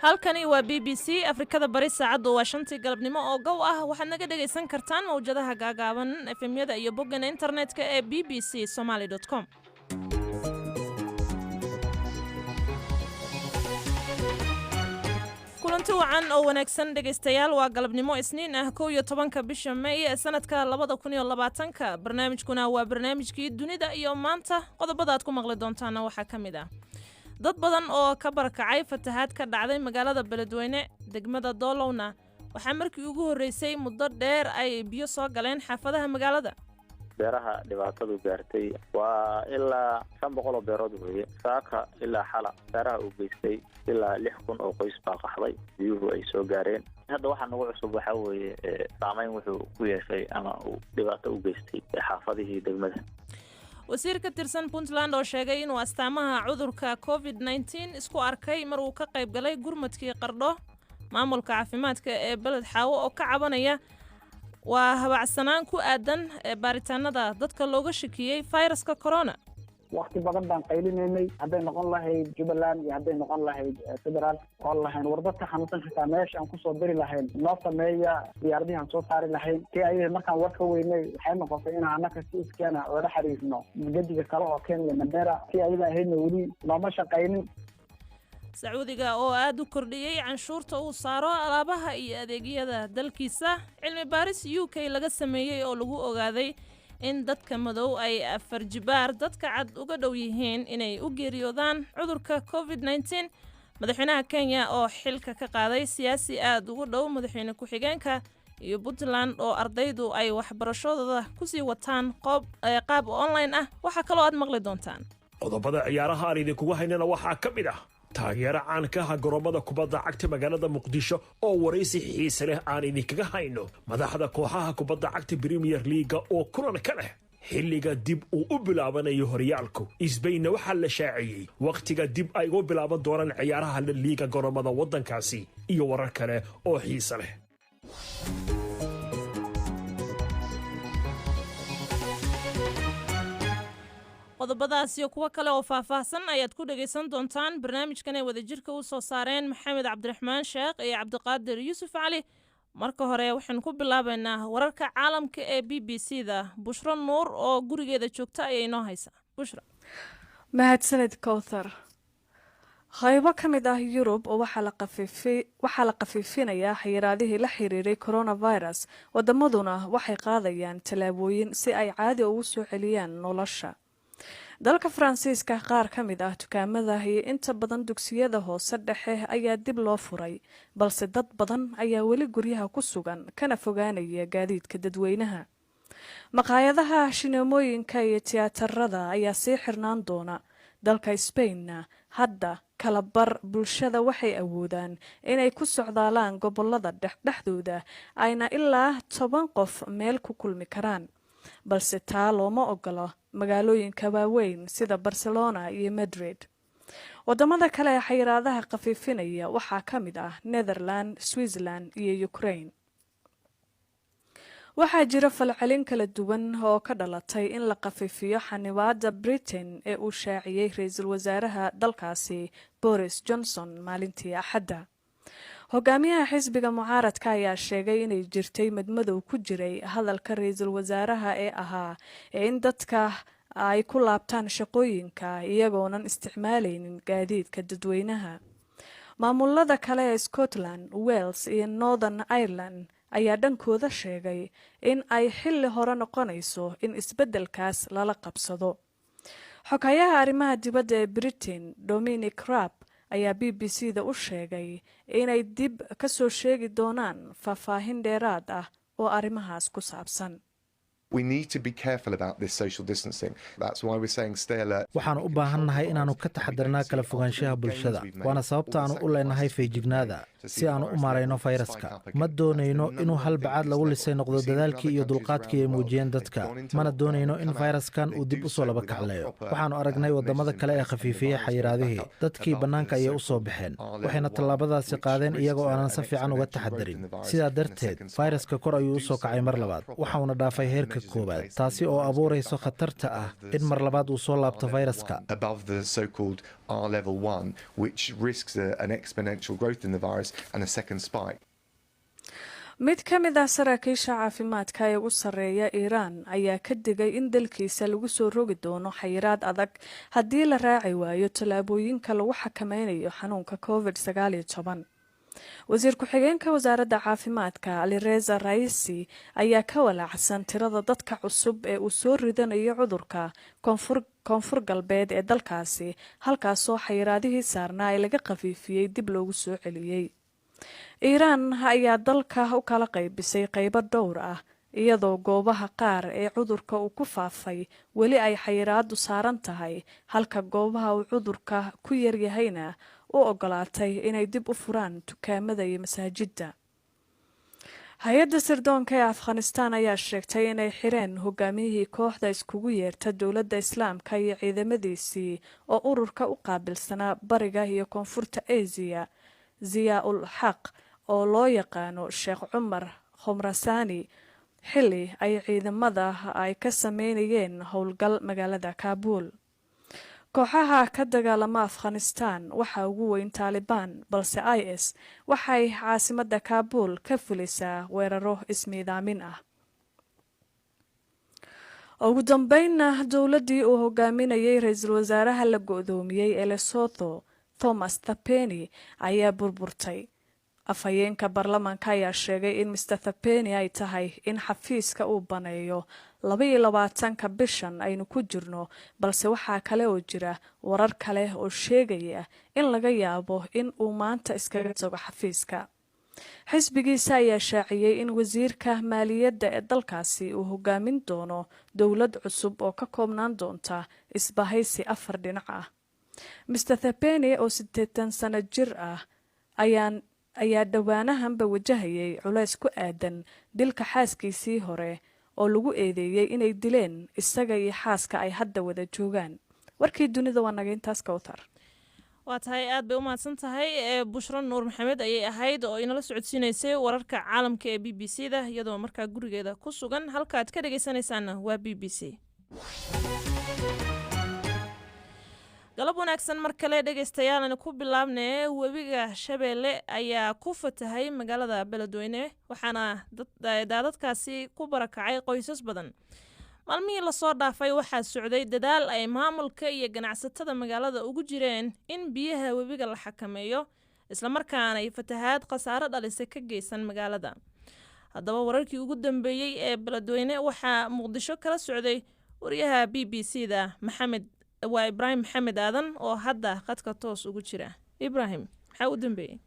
halkani waa BBC Afrikada Bari saacadu waa 5 galabnimo oo gow ah waxaad naga dhageysan kartaan mowjadaha gaagaaban FM-yada iyo boggan internetka ee bbcsomali.com. kulanti wacan oo wanaagsan dhageystayaal waa galabnimo isniin ah 11 bisha May ee sanadka 2020 barnaamijkuna waa barnaamijkii dunida iyo maanta qodobada aad ku maqli doontaan waxa kamid ah dad badan oo ka barakacay fatahaad ka dhacday magaalada Beledweyne degmada Doolowna waxa markii ugu horeysay muddo dheer ay biyo soo galeen xaafadaha magaalada beeraha dhibaatadu gaartay waa ilaa 500 beerood weeye saaka ilaa xala beeraha u geystay ilaa 6,000 oo qoys baa qaxday biyuhu ay soo gaareen hadda waxa nagu cusub waxa weeye saameyn wuxuu ku yeeshay ama dhibaato u geystay xaafadihii degmada wasiir ka tirsan Puntland oo sheegay inuu astaamaha cudurka COVID-19 isku arkay mar uu ka qayb galay gurmadkii qardho maamulka caafimaadka ee Beled Xaawo oo ka cabanaya waa habacsanaan ku aadan baaritaanada dadka looga shakiyay fayraska corona waqti badan baan qaylineynay hadday noqon lahayd Jubbaland iyo hadday noqon lahayd federal oo lahayn warbadka xanuunsan xitaa meesha aan ku soo diri lahayn noo sameeya diyaaradihi aan soo saari lahayn tii ayay markaan warka weynay waxay noqotay in aanaka si iskana oo la xiriirno gadiga kale oo Kenya Mandera tii ayada ahaydna weli looma shaqaynin Sacuudiga oo aad u kordhiyay canshuurta uu saaro alaabaha iyo adeegyada dalkiisa cilmi baaris UK laga sameeyay oo lagu ogaaday in dadka madow ay farjibaar dadka cad uga dhow yihiin inay u geeriyoodaan cudurka COVID-19 madaxweynaha Kenya oo xilka ka qaaday siyaasi aad ugu dhow madaxweyne ku-xigeenka iyo Puntland oo ardaydu ay waxbarashadooda ku sii wataan qaab online ah waxa kale oo aad maqli doontaan qodobada ciyaaraha aan idinku haynana waxa ka mid ah taageero caan ka ah garoomada kubadda cagta magaalada Muqdisho oo waraysi xiiso leh aan idinkaga hayno madaxda kooxaha kubadda cagta Premier League oo kulan ka leh xilliga dib u bilaabanayo horyaalku Isbayn waxa la shaaciyay waqtiga dib ay u bilaaban doonaan ciyaaraha La Liga garoomada wadankaasi iyo warar kale oo xiiso leh qodobadaas iyo kuwa kale oo faahfaahsan ayaad ku dhageysan doontaan barnaamijkan ay wadajirka u soo saareen Maxamed Cabdiraxmaan Sheekh iyo Cabdiqaadir Yuusuf Cali marka hore waxaan ku bilaabaynaa wararka caalamka ee BBC-da Bushra Nuur oo gurigeeda joogta ay inoo haysa Bushra mahadsanid Kowthar qaybo ka mid ah Yurub oo waxa la qafiifinayaa xayiraadihii la xiriiray coronavirus wadamaduna waxay qaadayaan talaabooyin si ay caadi ugu soo celiyaan nolosha dalka Faransiiska qaar ka mid ah dukaamada iyo inta badan dugsiyada hoose dhexe ayaa dib loo furay balse dad badan ayaa weli guryaha ku sugan kana fogaanaya gaadiidka dadweynaha maqaayadaha shineemooyinka iyo tiyaatarada ayaa sii xirnaan doona dalka Spain hadda kala bar bulshada waxay awoodaan inay ku socdaalaan gobolada dhexdooda ayna ilaa 10 qof meel ku kulmi karaan balse taa looma ogola magaalooyinka waaweyn sida Barcelona iyo Madrid wadamada kale ee xayiraadaha qafiifinaya waxaa ka mid ah Netherlands, Switzerland iyo Ukraine waxaa jira falcelin kala duwan oo ka dhalatay in la qafiifiyo xanibaada Britain ee uu shaaciyay ra'iisul wasaaraha dalkaasi Boris Johnson maalintii Axadda hogaamiyaha xisbiga mucaaradka ayaa sheegay inay jirtay madmadow ku jiray hadalka ra'iisul wasaaraha ee ahaa in dadka ay ku laabtaan shaqooyinka iyagoonan isticmaalaynin gaadiidka dadweynaha maamulada kale ee Scotland, Wales iyo Northern Ireland ayaa dhankooda sheegay in ay xilli hore noqonayso in isbeddelkaas lala qabsado xogayaha arrimaha dibadda ee Britain Dominic Raab ayaa BBC-da u sheegay inay dib ka soo sheegi doonaan faahfaahin dheeraad ah oo arrimahaas ku saabsan We need to be careful about this social distancing. That's why we're saying stay alert. waxaan u baahannahay inaannu ka taxadirnaa kala fogaanshaha bulshada waana sababta aanu u leenahay feejignaada si aanu u maarayno fayraska ma doonayno inuu hal bacaad lagu lisay noqdo dadaalkii iyo dulqaadkii ay muujiyeen dadka mana doonayno in fayraskan uu dib u soo laba kacleeyo waxaannu aragnay waddamada kale ee khafiifiyey xayiraadihii dadkii bannaanka ayay u soo baxeen waxayna tallaabadaasi qaadeen iyagoo aanan si fiican uga taxadirin sidaa darteed fayraska kor ayuu u soo kacay mar labaad waxauna dhaafay heerka koowaad taasi oo abuurayso khatarta ah in mar labaad uu soo laabto fayraska above the so-called R level 1, which risks an exponential growth in the virus and a second spike. mid ka mid ah saraakiisha caafimaadka ee ugu sarreeya Iiraan ayaa ka digay in dalkiisa lagu soo rogi doono xayiraad adag haddii la raaci waayo tallaabooyinka lagu xakameynayo xanuunka COVID-19. wasiir ku-xigeenka wasaaradda caafimaadka Alireza Raisi ayaa ka walaacsan tirada dadka cusub ee uu soo ridanayo cudurka koonfur galbeed ee dalkaasi halkaasoo xayiraadihii saarnaa ee laga khafiifiyey dib loogu soo celiyey Iiraan ayaa dalka u kala qaybisay qaybo dhowr ah iyadoo goobaha qaar ee cudurka uu ku faafay weli ay xayiraadu saaran tahay halka goobaha uu cudurka ku yaryahayna u ogolaatay inay dib u furaan dukaamada iyo masaajidda hay-adda sirdoonka ee Afghanistan ayaa sheegtay inay xireen hogaamiyihii kooxda iskugu yeerta dowladda islaamka iyo ciidamadiisii oo ururka u qaabilsanaa bariga iyo koonfurta Aasiya Ziyaa-ul Xaq oo loo yaqaano Sheekh Cumar Khomrasani xilli ay ciidamada ay ka sameynayeen howlgal magaalada Kaabul kooxaha ka dagaalama Afghanistan waxa ugu weyn Taliban balse IS waxay caasimadda Kaabul ka fulisaa weeraro ismiidaamin ah ugu dambeynna dowladdii uu hogaaminayay ra'iisul wasaaraha la go'doomiyey ee Lesotho Thomas Thapeni ayaa burburtay afhayeenka baarlamaanka ayaa sheegay in Mr Thapeni ay tahay in xafiiska uu baneeyo 22 bishan aynu ku jirno balse waxaa kale oo jira warar kale oo sheegaya in laga yaabo in uu maanta iskaga tago xafiiska xisbigiisa ayaa shaaciyay in wasiirka maaliyadda ee dalkaasi uu hogaamin doono dowlad cusub oo ka koobnaan doonta isbahaysi 4 dhinac ah Mr Thapeni oo 80 sano jir ah ayaa dhawaanahanba wajahayay culays ku aadan dilka xaaskiisii hore oo lagu eedeeyay inay dileen isaga iyo xaaska ay hadda wada joogaan warkii dunida waa naga intaas ka watar waa tahay aad bay u mahadsan tahay Bushra Nuur Maxamed ayay ahayd oo inala socodsiinaysay wararka caalamka ee BBC-da iyadoo markaa gurigeeda ku sugan halka aad ka dhageysanaysaana waa BBC galab wanaagsan mar kale dhageystayaal ku bilaabnay webiga Shabeelle ayaa ku fatahay magaalada Beledweyne waxaana dadkaasi ku barakacay qoysas badan maalmihii la soo dhaafay waxaa socday dadaal ay maamulka iyo ganacsatada magaalada ugu jireen in biyaha webiga la xakameeyo isla markaana ay fatahaad khasaare dhalisay ka geysan magaalada haddaba wararkii ugu dambeeyay ee Beledweyne waxaa Muqdisho kala socday wariyaha BBC-da waa Ibrahim Maxamed Aadan oo hadda qadka toos ugu jira Ibrahim maxaa u dambeeyay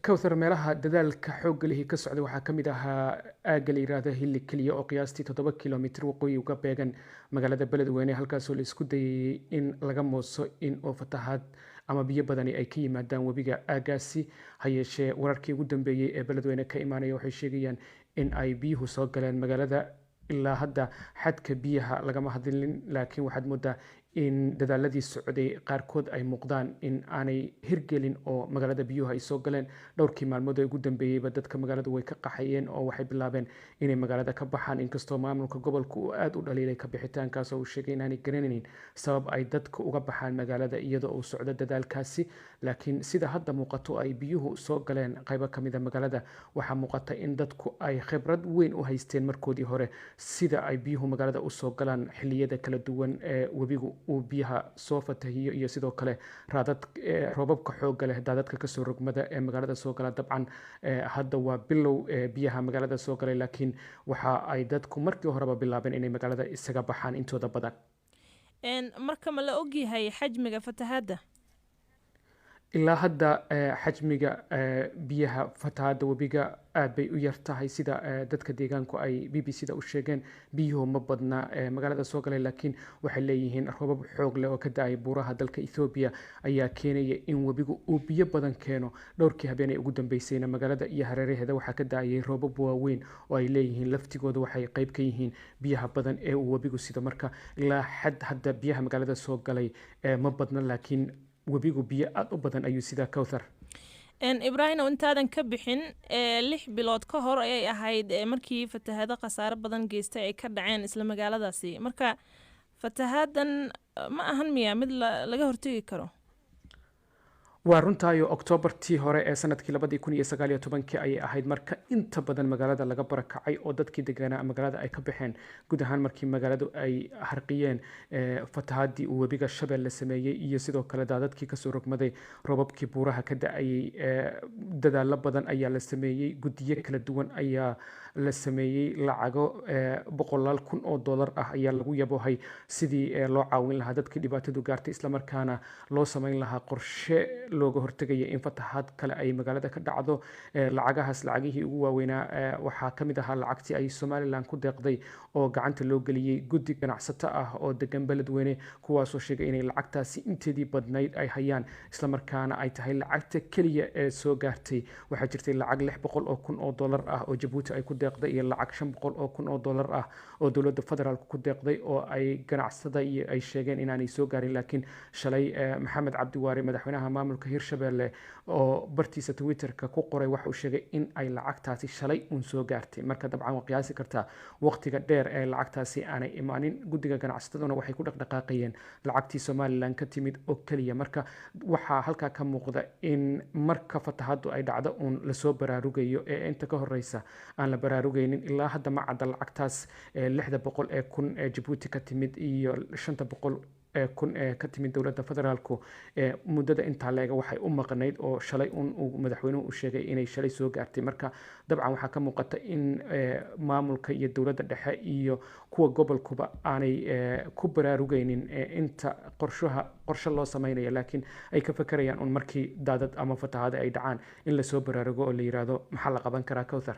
Kawthar meelaha dadaalka xoog leh ka socday waxaa kamid ahaa aagga la yiraahdo Hilli Kaliya oo qiyaastii 7 kiiloomitir waqooyi uga beegan magaalada Beledweyne halkaas oo la isku dayay in laga mooso in oo fatahaad ama biyo badani ay ka yimaadaan webiga aagaasi hayeeshee wararkii ugu dambeeyay ee Beledweyne ka imaanaya waxay sheegayaan in ay biyuhu soo galeen magaalada ilaa hadda xadka biyaha lagama hadlin laakiin waxaad moodaa in dadaaladii socday qaarkood ay muuqdaan in aanay hirgelin oo magaalada biyuhu ay soo galeen dhowrkii maalmood ee ugu dambeeyayba dadka magaalada way ka qaxayeen oo waxay bilaabeen inay magaalada ka baxaan inkastoo maamulka gobolka uu aad u dhaliilay ka bixitaankaas oo uu sheegay inaanay garanaynin sabab ay dadka uga baxaan magaalada iyadoo uu socdo dadaalkaasi laakiin sida hadda muuqato ay biyuhu soo galeen qaybo ka mid ah magaalada waxaa muuqata in dadku ay khibrad weyn u haysteen markoodii hore sida ay biyuhu magaalada u soo galaan xilliyada kala duwan ee webigu uu biyaha soo fatahiyo iyo sidoo kale roobabka xoogga leh daadadka kasoo rogmada ee magaalada soo gala dabcan hadda waa bilow biyaha magaalada soo galay laakiin waxa ay dadku markii horeba bilaabeen inay magaalada isaga baxaan intooda badan marka ma la ogyahay xajmiga fatahaadda ilaa hadda xajmiga biyaha fatahaadda webiga aad bay u yar tahay sida dadka deegaanku ay b b c da u sheegeen. biyuhu ma badna magaalada soo galay, laakiin waxay leeyihiin roobab xoog leh oo ka da-ay buuraha dalka Ethiopia ayaa keenaya in webigu uu biyo badan keeno. dhowrkii habeenay ugu dambeysayna magaalada iyo hareeraheeda waxaa ka da-ayay roobab waaweyn oo ay leeyihiin laftigooda waxay qayb ka yihiin biyaha badan ee uu webigu sido. marka ilaa xad hadda biyaha magaalada soo galay ma badna, laakiin webigu biyo aad u badan ayuu sidaa Kawthar. ibraahim oo intaadan ka bixin 6 bilood ka hor ayay ahayd markii fatahaado khasaare badan geystay ay ka dhaceen isla magaaladaasi. marka fatahaadan ma ahan miya mid laga hortegi karo? waa runtaayo Oktoobartii hore ee sanadkii 2019 ayay ahayd marka inta badan magaalada laga barakacay oo dadkii deganaa magaalada ay ka baxeen. guud ahaan markii magaaladu ay harqiyeen fatahaadii uu webiga Shabeelle sameeyay iyo sidoo kale daadadkii kasoo rogmaday roobabkii buuraha ka da-ayay. dadaalo badan ayaa la sameeyey, guddiyo kala duwan ayaa la sameeyey, lacago boqolaal kun oo dollar ah ayaa lagu yabohay sidii loo caawin lahaa dadkii dhibaatadu gaartay, islamarkaana loo samayn lahaa qorshe looga hortagaya in fatahaad kale ay magaalada ka dhacdo. lacagahaas lacagihii ugu waaweynaa waxaa ka mid ahaa lacagtii ay Somaliland ku deeqday oo gacanta loo geliyey guddi ganacsato ah oo degan beledweyne, kuwaasoo sheegay inay lacagtaasi inteedii badnayd ay hayaan, islamarkaana ay tahay lacagta keliya ee soo gaartay. waxaa jirtay lacag 600 oo kun oo dollar ah oo Jabuuti ay ku deeqday iyo lacag 500 oo kun oo dollar ah oo dowladda federaalka ku deeqday oo ay ganacsada ay sheegeen inaanay soo gaarin. laakiin shalay Maxamed Cabdi Waare madaxweynaha maamulka Hirshabeelle oo bartiisa Twitterka ku qoray waxa uu sheegay in ay lacagtaasi shalay uun soo gaartay. marka dabcan waa qiyaasi kartaa waqtiga dheer ee lacagtaasi aanay imaanin. guddiga ganacsataduna waxay ku dhaqdhaqaaqayeen lacagtii Somaliland ka timid oo keliya. marka waxaa halkaa ka muuqda in marka fatahaadu ay dhacdo uun lasoo baraarugayo ee inta ka horeysa aan la baraarugaynin. ilaa hadda ma cadda lacagtaas 600 ee kun ee Jabuuti ka timid iyo 500 kun ee ka timid dowladda federaalku muddada intaa leega waxay u maqnayd oo shalay uu madaxweynuhu u sheegay inay shalay soo gaartay. marka dabcan waxaa ka muuqata in maamulka iyo dowladda dhexe iyo kuwa gobolkuba aanay ku baraarugaynin inta qorshe loo samaynayo, laakiin ay ka fakarayaan un markii daadad ama fatahaada ay dhacaan in lasoo baraarugo oo la yiraahdo maxaa la qaban karaa. Kawthar,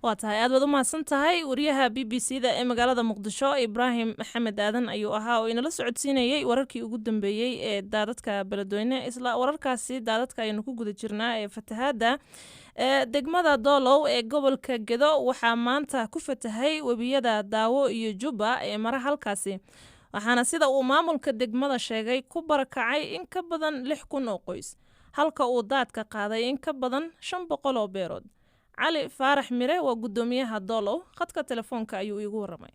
waa tahay aad baad u mahadsan tahay. wariyaha b b c da ee magaalada muqdisho Ibraahim Maxamed Aadan ayuu ahaa oo inala socodsiinayay wararkii ugu dambeeyey ee daadadka beledweyne. isla wararkaasi daadadka aynu ku guda jirnaa ee fatahaada degmada Doolow ee gobolka Gedo waxaa maanta ku fatahay webiyada Daawo iyo Juba ee mara halkaasi, waxaana sida uu maamulka degmada sheegay ku barakacay in ka badan 6,000 oo qoys, halka uu daadka qaaday in ka badan 500 oo beerood. cali faarax mire waa gudoomiyaha Doolow, khadka telefoonka ayuu iigu waramay.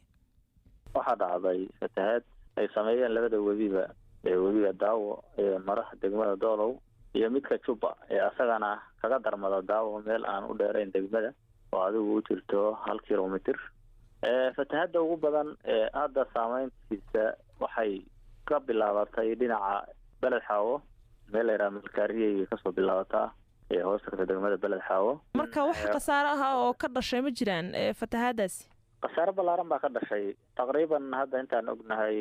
waxaa dhacday fatahaad ay sameeyeen labada webiba ee webiga Daawo ee maraha degmada Doolow iyo midka Juba ee asagana kaga darmada Daawo meel aan u dheerayn degmada oo adigu u jirto 1 kilomitir. fatahaadda ugu badan ee hadda saameyntiisa waxay ka bilaabatay dhinaca Beled Xaawo, meel ay Malkaariyay ka soo bilaabataa ee hoosta degmada Beled Xaawo. marka wax khasaare ah oo ka dhashay ma jiraan fatahaadaasi? khasaare ballaaran baa ka dhashay. taqriiban hadda intaan ognahay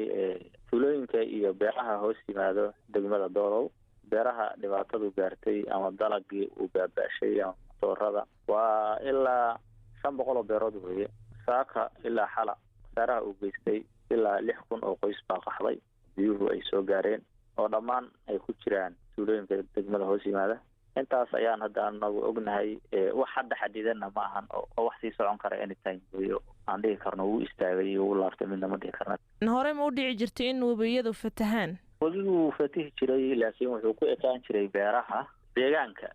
tuulooyinka iyo beeraha hoos yimaado degmada Doolow, beeraha dhibaatadu gaartay ama dalagii uu baaba'shay ama doorada waa ilaa 500 oo beerood weeye. saaka ilaa xala khasaaraha uu geystay ilaa 6,000 oo qoys baa qaxday, biyuhu ay soo gaareen oo dhammaan ay ku jiraan tuulooyinka degmada hoos yimaada. intaas ayaan hadda anagu ognahay. wax hadda xadidanna ma ahan oo wax sii socon kara anytime weeyo aan dhihi karno wuu istaagay iyo wuu laabtay midna ma dhihi karna. hore ma u dhici jirtay in webiyadu fatahaan? webigu fatihi jiray, laakiin wuxuu ku ekaan jiray beeraha deegaanka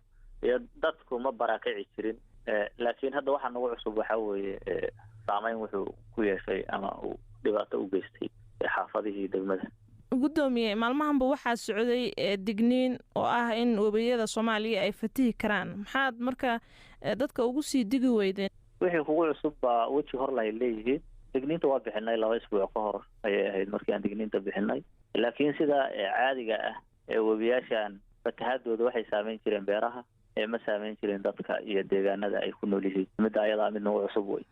iyo dadku ma barakaci jirin. laakiin hadda waxa nagu cusub waxa weeye saameyn wuxuu ku yeeshay ama uu dhibaato u geystay xaafadihii degmada. gudoomiye, maalmahanba waxaa socday digniin oo ah in webiyada Soomaaliya ay fatihi karaan. maxaad marka dadka ugu sii digi weydeen? wixii kugu cusub baa weji hor la leeyihiin. digniinta waa bixinay 2 isbuuc ka hor ayay ahayd markii aan digniinta bixinay, laakiin sida caadiga ah ee webiyaashan fatahaadooda waxay saameyn jireen beeraha ma saameyn jirin dadka iyo deegaanada ay ku nool yihiin. midda ayada mid nagu cusub wey.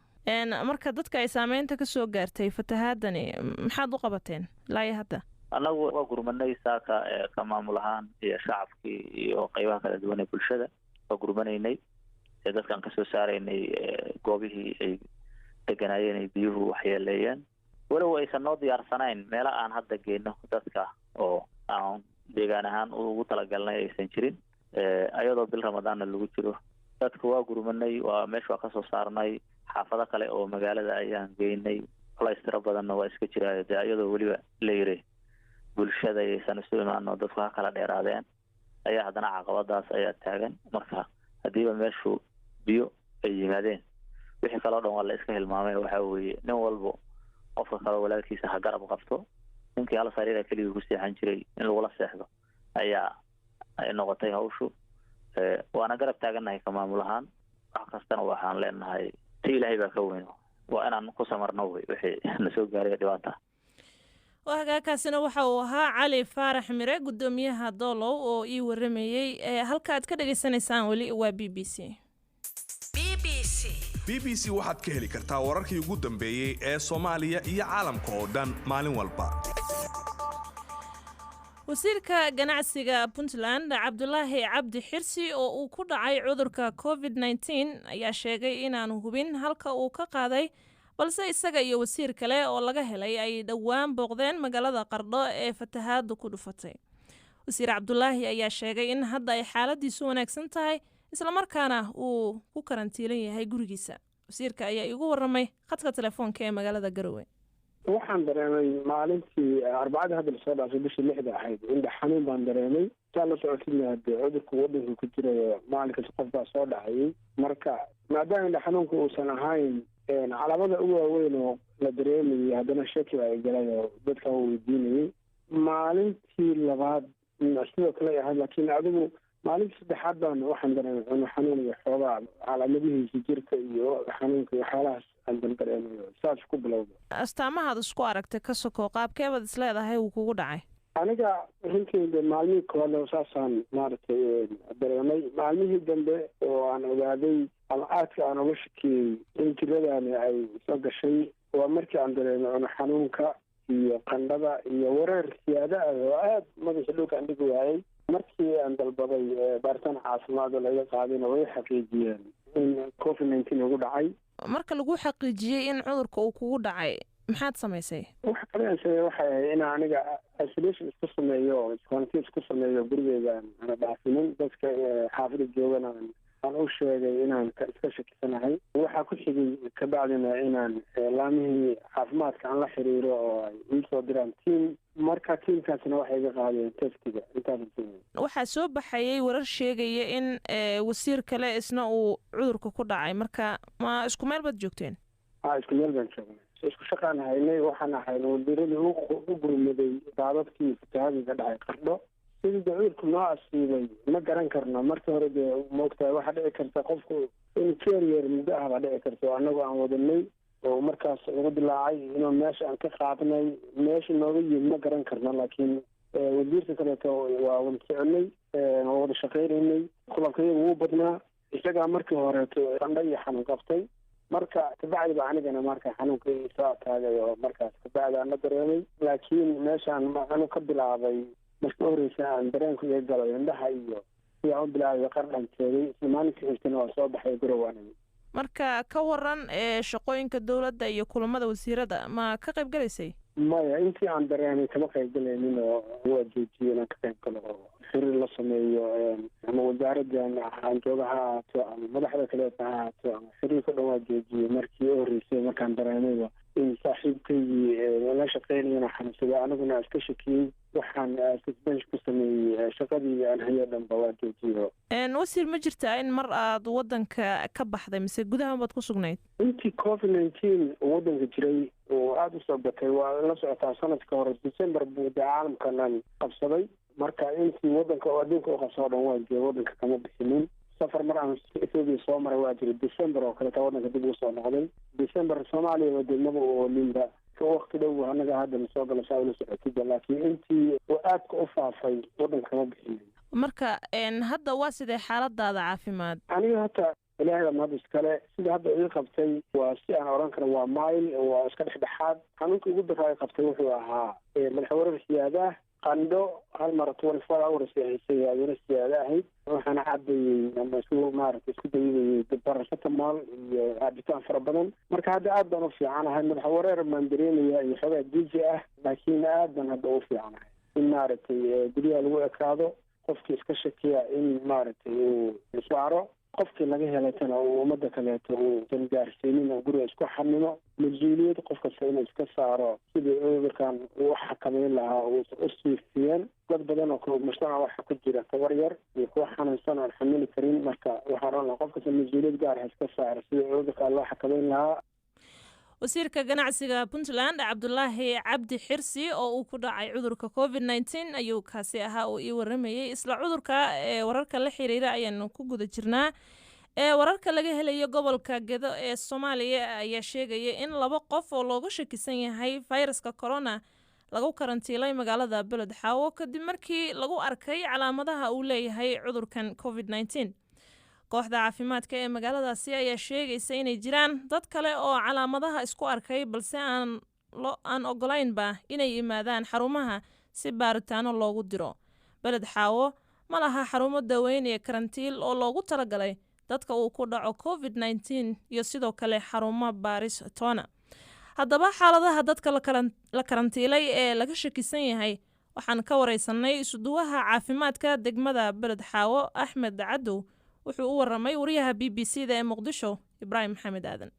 marka dadka ay saameynta ka soo gaartay fatahaadani maxaad u qabateen ilaa hadda? annagu waa gurmanay saaka ka maamul ahaan iyo shacabkii iyo qaybaha kala duwan ee bulshada waa gurmanaynay dadkan kasoo saaraynay goobihii ay deganaayeen ay biyuhu waxyeeleeyeen walow aysan noo diyaarsanayn meelo aan hadda geyno dadka oo aan deegaan ahaan ugu talagalnay aysan jirin ayadoo bil ramadaanna lagu jiro dadka waa gurmanay waa meesha waa kasoo saarnay xaafado kale oo magaalada ayaan geynay culays tiro badanna waa iska jiraayo dee ayadoo weliba la yiri bulshada aysan isu imaano dadku ha kala dheeraadeen ayaa haddana caqabadaas ayaa taagan marka haddiiba meeshu biyo ay yimaadeen wixii kaloo dhan waa la iska hilmaamay waxaa weeye nin walbo qofka kale walaalkiisa ha garab qabto ninkii hal sariira keligii ku seexan jiray in lagula seexdo ayaa ay noqotay hawshu waana garab taagannahay ka maamul ahaan wax kastana waxaan leenahay ti ilaahay baa ka weyn waa inaan ku samarno wey wixii na soo gaaray dhibaata hagaakaasina waxa uu ahaa cali faarax mire gudoomiyaha doolow oo ii waramayey halka aad ka dhageysanaysaan weli waa b b c waxaad ka heli kartaa wararkii ugu dambeeyey ee Soomaaliya iyo caalamka oo dhan maalin walba. wasiirka ganacsiga Puntland Cabdulaahi Cabdi Xirsi oo uu ku dhacay cudurka COVID-19 ayaa sheegay inaanu hubin halka uu ka qaaday balse isaga iyo wasiir kale oo laga helay ay dhawaan booqdeen magaalada Qardho ee fatahaadu ku dhufatay. wasiir Cabdulaahi ayaa sheegay in hadda ay xaaladiisu wanaagsan tahay isla markaana uu ku karantiilan yahay gurigiisa. wasiirka ayaa igu waramay khadka telefoonka ee magaalada Garowe. waxaan dareemay maalintii arbacada hadda la soo dhaafay bishii 6 ahayd indha xanuun baan dareemay taa la socodsiinaya cudurka waddanka ku jira maalinka qof baa soo dhacay marka maadaama indha xanuunka uusan ahayn calaamada ugu waaweyn oo la dareemayay haddana shaki ay galay oo dadka uu weydiinayay maalintii labaad sidoo kale ahayd laakiin adigu maalintii saddexaad baan waxaan dareemay cunno xanuun iyo xoogaa calaamadihiisa jirka iyo xanuunka iyo xaalahaas aan dareemayo saas ku bilowda astaamahaad isku aragtay ka soko qaabkeebaad isleedahay uu kugu dhacay aniga runtii maalmihii koowaad saasaan maaragtay dareemay maalmihii dambe oo aan ogaaday ama aadka aan uga shakiyey in jiradani ay soo gashay waa markii aan dareemay cunno xanuunka iyo qandhada iyo wareer siyaada ah oo aad madaxa dhulka aan dhigi waayay markii aan dalbaday baaritaan caafimaad oo laga qaadayna way xaqiijiyeen in COVID-19 ugu dhacay marka lagu xaqiijiyey in cudurka uu kugu dhacay maxaad samaysay waxa kale aan sameeyay waxay ahayd in aniga isolation isku sameeyo quarantine isku sameeyo gurigeyga aan dhaafinin dadka xaafada joogana aan u sheegay inaan iska shakisanahay waxaa ku xigay kabacdina inaan laamihii caafimaadka aan la xiriiro oo ay ii soo diraan tiim marka tiimkaasna waxay iga qaadeen testiga intaas waxaa soo baxayay warar sheegaya in wasiir kale isna uu cudurka ku dhacay marka ma isku meel baad joogteen isku meel baan joognay isku shaqaan haynay waxaan ahayn wasiiradii u gurmaday daadadkii fatahaadii ka dhacay Qardho sidii cudurku noo asiibay ma garan karno markii hore dee moogtahay waxaa dhici karta qofku in carrier muddo ah baa dhici karta annagu aan wadanay oo markaas ugu dilaacay inuu meesha aan ka qaadnay meesha nooga yimid ma garan karno laakiin wasiirka kaleeto waa wada soconay waa wada shaqaynaynay kulankayagu wuu badnaa isagaa markii horeeto qandho iyo xanuun qabtay marka kabacdi baa anigana marka xanuunka soo taagay oo markaas kabacdi aan la dareemay laakiin meeshaan anu ka bilaabay marka horeysa aan dareenku iga galo indhaha iyo sidaa u bilaabay qardhan joogay isla maalinka xigtana waa soo baxay Garowe aniga marka ka waran shaqooyinka dowladda iyo kulamada wasiirada ma ka qayb galaysay maya intii aan dareemay kama qayb galaynin oo waa joojiyey inaan ka qayb galo oo xiriir la sameeyo ama wasaaraddan aan jooga ha ahaato ama madaxda kaleeta ha ahaato ama xiriirka dhan waa joojiyey markii u horreysay markaan dareemayba in saaxiibkaygii la shaqaynayana xanuunsaday aniguna iska shakiyey waxaan suspension ku sameeyey shaqadii aan hayo dhanba waa joojiyo wasiir ma jirtaa in mar aad waddanka ka baxday mise gudaha baad ku sugnayd intii COVID-19 waddanka jiray oo aada u soo batay waa la socotaa sanadka hore December buu caalamkanan qabsaday marka intii waddanka oo adduunka u qabsado dhan waa jooga waddanka kama bixinin safar mar aan Ethiopia soo maray waa jiray December oo kale waddanka dib u soo noqday December Soomaaliya wadamada oo linda waqti dhow anaga hadda soo gala saawil socotida laakiin intii oo aadka u faafay waddanka kama bixinin marka hadda waa sidee xaaladaada caafimaad aniga hata ilaahay baa mahad iskale sida hadda ii qabtay waa si aan oran karo waa mayl waa iska dhexdhexaad xanuunka ugu daraa qabtay wuxuu ahaa madaxweyne siyaadaha qandho hal mar 24 hours ay aduna siyaada ahayd waxaana cabayay ama isku dayay paracetamol iyo cabitaan fara badan marka hadda aad baan u fiicanahay madax wareer maan dareemaya iyo xogaa diiji ah laakiin aad baan hadda u fiicanahay in maaragtay guryaha lagu ekaado qofkii iska shakiya in maaragtay uu iswaaro qofkii laga helaytana uu ummadda kaleeto uusan gaarsiinin oo guriga isku xanimo mas-uuliyad qof kasta inuu iska saaro sidii cudurkan uu xakameyn lahaa uusan u siifiyeen dad badan oo kale mujtamaca waxa ku jira tabar yar iyo kuwa xanuunsan aan xamili karin marka waxaan rabnaa qof kasta mas-uuliyad gaar ah iska saaro sidii cudurkan loo xakameyn lahaa wasiirka ganacsiga Puntland Cabdulaahi Cabdi Xirsi oo uu ku dhacay cudurka COVID-19 ayuu kaasi ahaa oo ii waramayay isla cudurka wararka la xiriira ayaan ku guda jirnaa wararka laga helayo gobolka Gedo ee Soomaaliya ayaa sheegaya in 2 qof oo looga shakisan yahay fayraska corona lagu karantiilay magaalada Beled Xaawo kadib markii lagu arkay calaamadaha uu leeyahay cudurkan COVID-19 kooxda caafimaadka ee magaaladaasi ayaa sheegaysa inay jiraan dad kale oo calaamadaha isku arkay balse aan ogolaynba inay yimaadaan xarumaha si baaritaano loogu diro Beled Xaawo ma laha xarumo daweyn iyo karantiil oo loogu talagalay dadka uu ku dhaco COVID-19 iyo sidoo kale xarumo baaris toona haddaba xaaladaha dadka la karantiilay ee laga shakisan yahay waxaan ka wareysanay isuduwaha caafimaadka degmada Beled Xaawo Axmed Cadow wuxuu u waramay wariyaha BBC-da ee Muqdisho Ibrahim Maxamed Aadan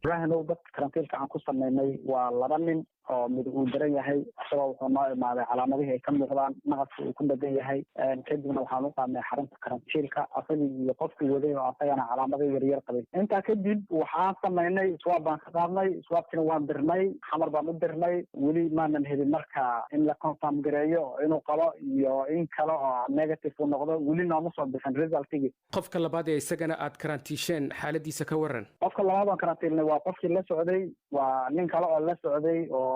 ibraahimow dadka karantiilka aan ku sameynay waa 2 nin oo mid uu daran yahay asagoo wuxuu noo imaaday calaamadihii ay ka muuqdaan naqadka uu ku dhagan yahay kadibna waxaan u qaadnay xarunta karantiilka asagii iyo qofkii waday oo asagana calaamado yaryar qabay intaa kadib waxaan sameynay iswaab baan ka qaadnay iswaabkina waan dirnay xamar baan u dirnay weli maanan helin marka in la confirm gareeyo inuu qabo iyo in kale oo negative uu noqdo weli nooma soo bixin resultigii qofka labaad ee isagana aad karantiisheen xaaladiisa ka waran qofka labaad aan karantiilnay waa qofkii la socday waa nin kale oo la socday oo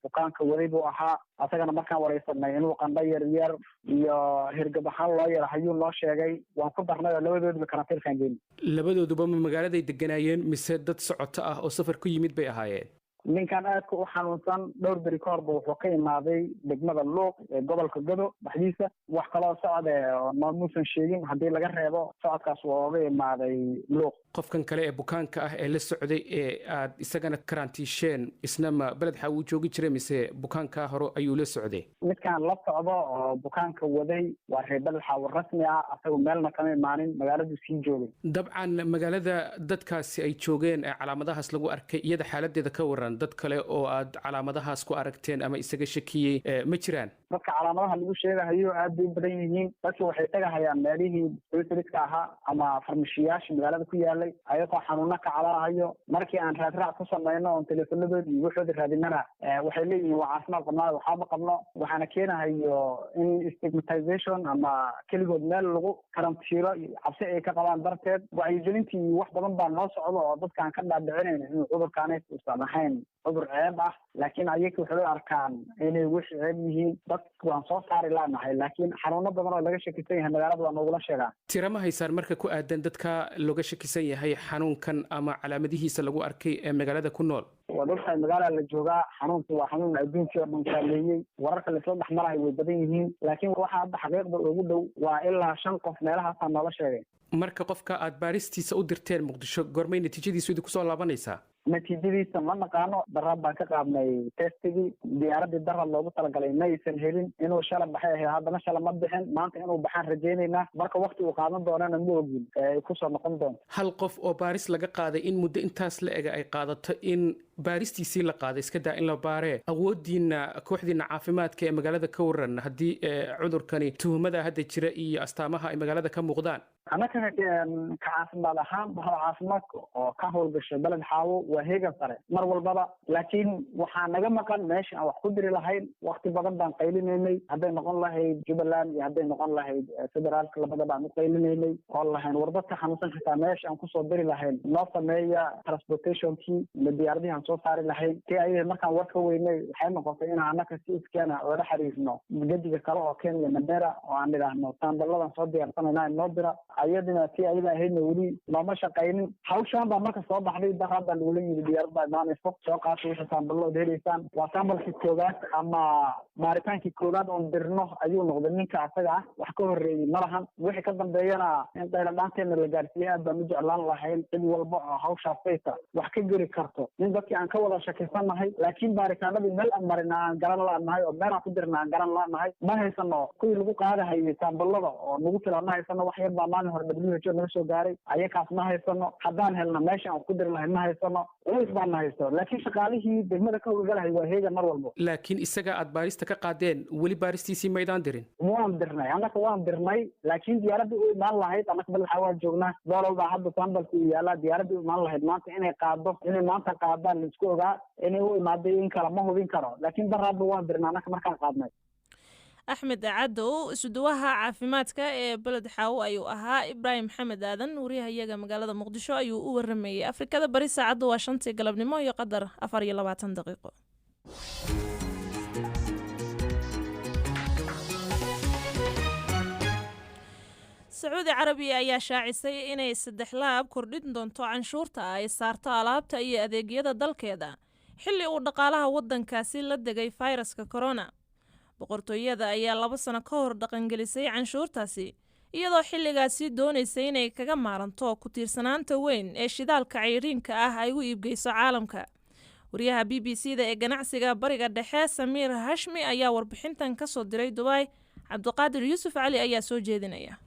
bukaanka waday buu ahaa asagana markaan wareysanay inuu qandho yar iyo hirgab ahaan loo yar hayuu noo sheegay waan ku darnay oo labadooduba karantiilkaan geynay labadooduba ma magaaladay deganaayeen mise dad socoto ah oo safar ku yimid bay ahaayeen ninkan aadka u xanuunsan dhowr beri ka horba wuxuu ka imaaday degmada Luuq ee gobolka Gedo baxdiisa wax kaloo socda oo maamuusan sheegin haddii laga reebo socodkaas waa uga imaaday Luuq qofkan kale ee bukaanka ah ee la socday ee aad isagana karantiisheen isna ma Beled Xaawo uu joogi jiray mise bukaanka hore ayuu la socday midkaan la socdo oo bukaanka waday waa reer Beled Xaawo rasmi ah asagoo meelna kama imaanin magaaladu sii joogay dabcan magaalada dadkaasi ay joogeen ee calaamadahaas lagu arkay iyada xaaladeeda ka waran dad kale oo aad calaamadahaas ku aragteen ama isaga shakiyey ma jiraan dadka calaamadaha lagu sheegayo aad bay badan yihiin dadku waxay tagahayaan meelihii specialist ahaa ama farmashiyaasha magaalada ku yaalay ayagoo xanuuna ka calaahayo markii aan raadraac ku samayno oo telefoonadooda iyo waxooda raadinana waxay leeyihiin waa caafimaad qabnaa waxba qabno waxaana keenahayo in stigmatization ama keligood meel lagu karantiilo cabsi ay ka qabaan darteed wacyigelintii wax badan baa noo socdo oo dadkaan ka dhaadhicinayna inuu cudurkaanay uusan ahayn cudur ceeb ah laakiin ayaga waxay arkaan inay wix ceeb yihiin dad waan soo saari laanahay laakiin xanuuno badan oo laga shakisan yahay magaalada waa noogula sheegaa tira ma haysaan marka ku aadan dadka looga shakisan yahay xanuunkan ama calaamadihiisa lagu arkay ee magaalada ku nool waa dhulka magaalada la joogaa xanuunku waa xanuun adduunkii oo dhan saaleeyey wararka lasoo dhex marayo way badan yihiin laakiin waxa hadda xaqiiqda ugu dhow waa ilaa 5 qof meelahaasaa noola sheegay marka qofka aad baaristiisa u dirteen Muqdisho gormay natiijadiisu idinku soo laabanaysaa natiijadiisa ma naqaano darab baan ka qaadnay testigii diyaaradii darab loogu talagalay ma aysan helin inuu shala baxay ahayd haddana shala ma bixin maanta inuu baxaan rajaynaynaa marka waqti uu qaadan doonana ma ogin ay kusoo noqon doonto hal qof oo baaris laga qaaday in muddo intaas la ega ay qaadato in baaristiisii la qaaday iska daa in la baaree awoodiina kooxdiina caafimaadka ee magaalada ka waran haddii cudurkani tuhumada hadda jira iyo astaamaha ay magaalada ka muuqdaan annaka ka caafimaad ahaan bahda caafimaadka oo ka howlgasha Beled Xaawo waa heegan sare mar walbaba laakiin waxaa naga maqan meesha aan wax ku diri lahayn waqti badan baan qaylinaynay hadday noqon lahayd Jubbaland iyo hadday noqon lahayd federaalka labadaba aan u qaylinaynay oo lahayn war dadka xanuunsan xitaa meesha aan kusoo diri lahayn noo sameeya transportationkii diyaaradihi aan soo saari lahayn tii ayada markaan war ka weynay waxay noqotay inaan annaka si iskana oola xiriirno gediga kale oo Kenya Mandera oo aan idhaahno saambaladan soo diyaarsanayna noo dira ayadina tii ayada ahaydna weli nooma shaqaynin hawshaan baa marka soo baxday darada lagula yiri diyaarada imaanayso soo qaatay wixii saambalood helaysaan waa saambalkii koowaad ama baaritaankii koowaad oon dirno ayuu noqday ninka asaga ah wax ka horreeyey ma lahan wixii ka dambeeyana in qayladhaanteena la gaarsiiyey aad baan u jeclaan lahayn cid walba oo hawshaas sayta wax ka geli karto in dadkii aan ka wada shakisanahay laakiin baaritaanadii meel aan marina aan garan la'nahay oo meel aan ku dirna aan garan la'nahay ma haysano kuwii lagu qaadahayay saambalada oo nagu filan ma haysano wax yar baa maalin hore WHO naga soo gaaray ayakaas ma haysano haddaan helna meesha aan ku diri lahayn ma haysano culays baan haysto laakiin shaqaalihii degmada ka howlgalahay waa heegan mar walbo laakiin isaga aad baarista ka qaadeen weli baaristiisii maydaan dirin waan dirnay annaka waan dirnay laakiin diyaaradii u imaan lahayd annaka bal waxaa waan joognaa doolal baa hadda saambalka u yaalaa diyaaradii u imaan lahayd maanta inay maanta qaadaan laisku ogaa inay u imaaday in kale ma hubin karo laakiin daraadba waan dirnay annaka markaan qaadnay axmed cadow isuduwaha caafimaadka ee beled xaawo ayuu ahaa ibraahim maxamed aadan wariyahayaga magaalada muqdisho ayuu u waramayey afrikada bari saacadda waa 5 galabnimo iyo qadar 24 daqiiqo sacuudi carabiya ayaa shaacisay inay 3 laab kordhin doonto canshuurta ay saarto alaabta iyo adeegyada dalkeeda xilli uu dhaqaalaha waddankaasi la degay fayraska corona boqortooyada ayaa 2 sano ka hor dhaqangelisay canshuurtaasi iyadoo xilligaasi doonaysay inay kaga maaranto ku tiirsanaanta weyn ee shidaalka cayriinka ah ay u iibgeyso caalamka wariyaha BBC-da ee ganacsiga bariga dhexe Samiir Hashmi ayaa warbixintan ka soo diray Dubai Cabdiqaadir Yuusuf Cali ayaa soo jeedinaya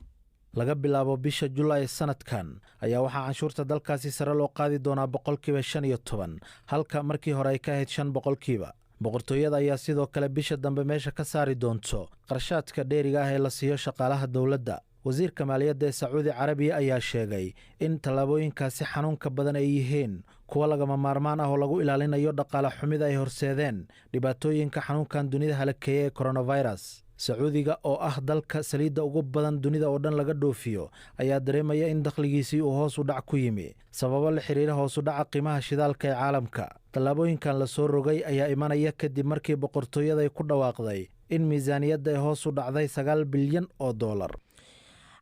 laga bilaabo bisha Julaay sanadkan ayaa waxaa canshuurta dalkaasi sare loo qaadi doonaa 15% halka markii hore ay ka ahayd 5%. boqortooyada ayaa sidoo kale bisha dambe meesha ka saari doonto qarshaadka dheeriga ah ee la siiyo shaqaalaha dowladda wasiirka maaliyadda ee Sacuudi Carabiya ayaa sheegay in tallaabooyinkaasi xanuunka badan ay yihiin kuwa lagama maarmaan ah oo lagu ilaalinayo dhaqaale xumida ay horseedeen dhibaatooyinka xanuunkan dunida halakeeyay ee coronavirus Sacuudiga oo ah dalka saliidda ugu badan dunida oo dhan laga dhoofiyo ayaa dareemaya in dakhligiisii uu hoos u dhac ku yimi sababo la xiriira hoos u dhaca qiimaha shidaalka ee caalamka tallaabooyinkan la soo rogay ayaa imanaya kadib markii boqortooyada ay ku dhawaaqday in miisaaniyadda ay hoos u dhacday $9 bilyan oo dollar